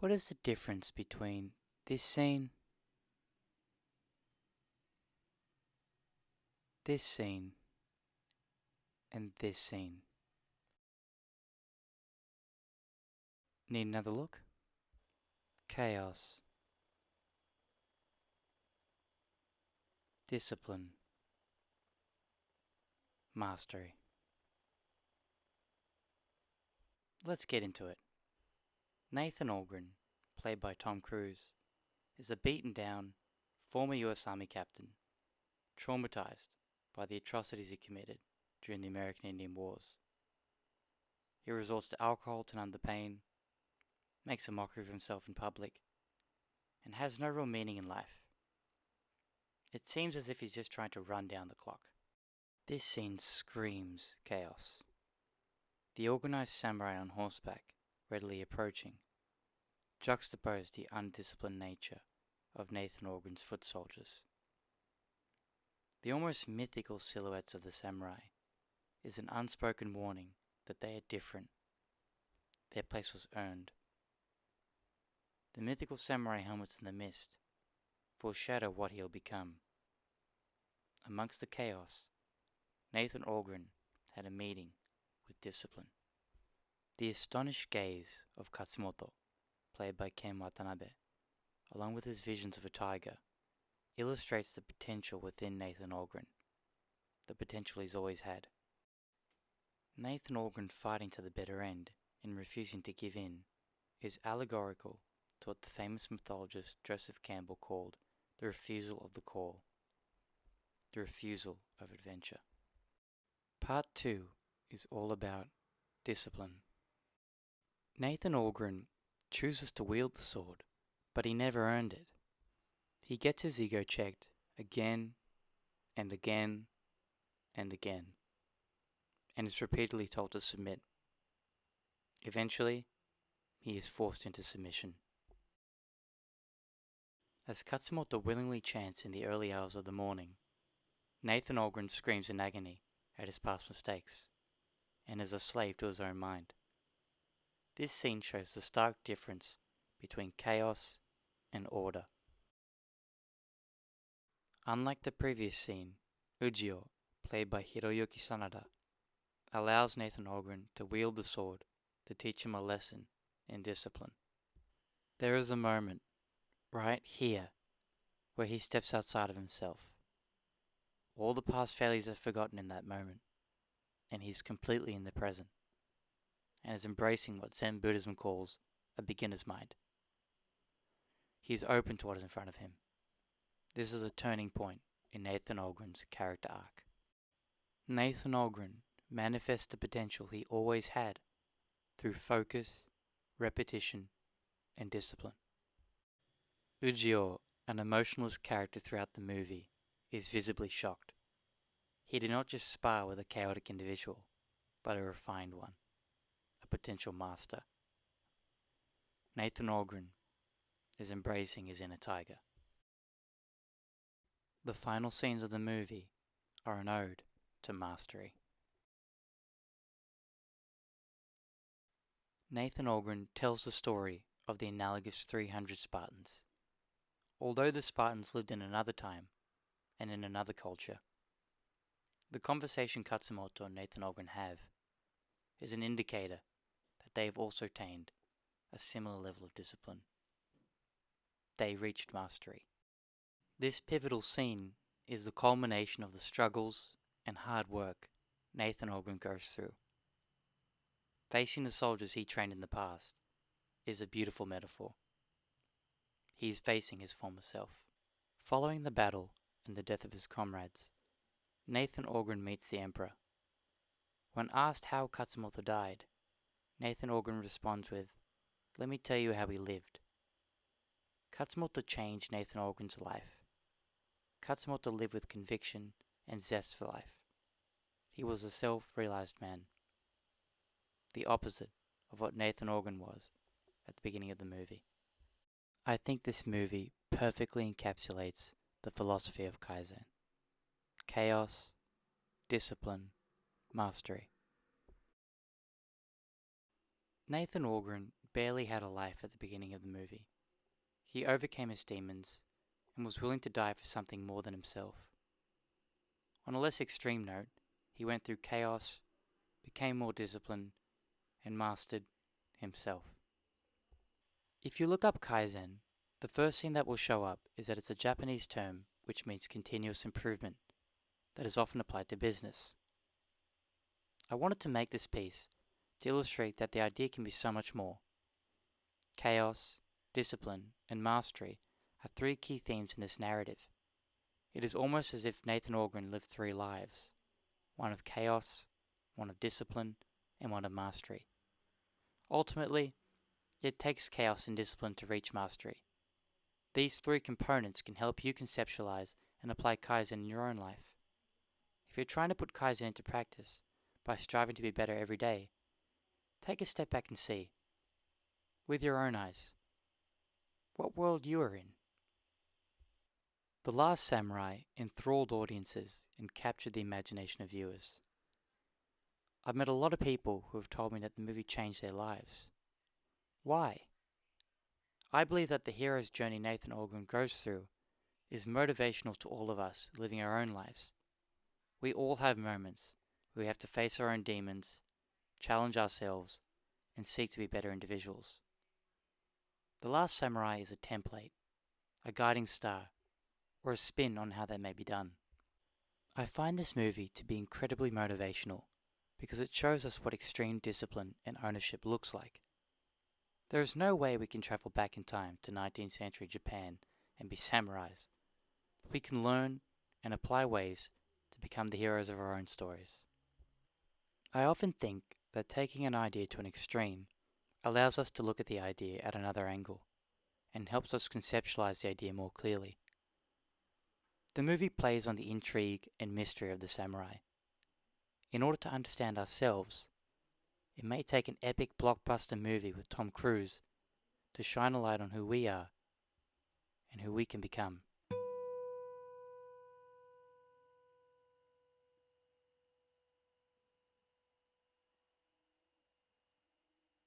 What is the difference between this scene, this scene, and this scene? Need another look? Chaos, discipline, mastery. Let's get into it. Nathan Algren, played by Tom Cruise, is a beaten down former US Army captain, traumatized by the atrocities he committed during the American Indian Wars. He resorts to alcohol to numb the pain, makes a mockery of himself in public, and has no real meaning in life. It seems as if he's just trying to run down the clock. This scene screams chaos. The organized samurai on horseback, readily approaching, juxtapose the undisciplined nature of Nathan Algren's foot soldiers. The almost mythical silhouettes of the samurai is an unspoken warning that they are different. Their place was earned. The mythical samurai helmets in the mist foreshadow what he'll become. Amongst the chaos, Nathan Algren had a meeting with discipline. The astonished gaze of Katsumoto, played by Ken Watanabe, along with his visions of a tiger, illustrates the potential within Nathan Algren, the potential he's always had. Nathan Algren fighting to the bitter end and refusing to give in is allegorical to what the famous mythologist Joseph Campbell called the refusal of the call, the refusal of adventure. Part 2 is all about discipline. Nathan Algren chooses to wield the sword, but he never earned it. He gets his ego checked again and again and again, and is repeatedly told to submit. Eventually, he is forced into submission. As Katsumoto willingly chants in the early hours of the morning, Nathan Algren screams in agony at his past mistakes, and is a slave to his own mind. This scene shows the stark difference between chaos and order. Unlike the previous scene, Ujio, played by Hiroyuki Sanada, allows Nathan Algren to wield the sword to teach him a lesson in discipline. There is a moment, right here, where he steps outside of himself. All the past failures are forgotten in that moment, and he's completely in the present, and is embracing what Zen Buddhism calls a beginner's mind. He is open to what is in front of him. This is a turning point in Nathan Algren's character arc. Nathan Algren manifests the potential he always had through focus, repetition, and discipline. Ujio, an emotionless character throughout the movie, is visibly shocked. He did not just spar with a chaotic individual, but a refined one, a potential master. Nathan Algren is embracing his inner tiger. The final scenes of the movie are an ode to mastery. Nathan Algren tells the story of the analogous 300 Spartans. Although the Spartans lived in another time and in another culture, the conversation Katsumoto and Nathan Algren have is an indicator that they have also attained a similar level of discipline. They reached mastery. This pivotal scene is the culmination of the struggles and hard work Nathan Algren goes through. Facing the soldiers he trained in the past is a beautiful metaphor. He is facing his former self. Following the battle and the death of his comrades, Nathan Algren meets the Emperor. When asked how Katsumoto died, Nathan Algren responds with, "Let me tell you how he lived." Katsumoto changed Nathan Algren's life. Katsumoto lived with conviction and zest for life. He was a self-realized man, the opposite of what Nathan Algren was at the beginning of the movie. I think this movie perfectly encapsulates the philosophy of Kaizen. Chaos, discipline, mastery. Nathan Algren barely had a life at the beginning of the movie. He overcame his demons and was willing to die for something more than himself. On a less extreme note, he went through chaos, became more disciplined, and mastered himself. If you look up Kaizen, the first thing that will show up is that it's a Japanese term which means continuous improvement that is often applied to business. I wanted to make this piece to illustrate that the idea can be so much more. Chaos, discipline, and mastery are three key themes in this narrative. It is almost as if Nathan Algren lived three lives, one of chaos, one of discipline, and one of mastery. Ultimately, it takes chaos and discipline to reach mastery. These three components can help you conceptualize and apply Kaizen in your own life. If you're trying to put Kaizen into practice by striving to be better every day, take a step back and see, with your own eyes, what world you are in. The Last Samurai enthralled audiences and captured the imagination of viewers. I've met a lot of people who have told me that the movie changed their lives. Why? I believe that the hero's journey Nathan Algren goes through is motivational to all of us living our own lives. We all have moments where we have to face our own demons, challenge ourselves, and seek to be better individuals. The Last Samurai is a template, a guiding star, or a spin on how that may be done. I find this movie to be incredibly motivational because it shows us what extreme discipline and ownership looks like. There is no way we can travel back in time to 19th century Japan and be samurais, but we can learn and apply ways to become the heroes of our own stories. I often think that taking an idea to an extreme allows us to look at the idea at another angle and helps us conceptualize the idea more clearly. The movie plays on the intrigue and mystery of the samurai. In order to understand ourselves, it may take an epic blockbuster movie with Tom Cruise to shine a light on who we are and who we can become.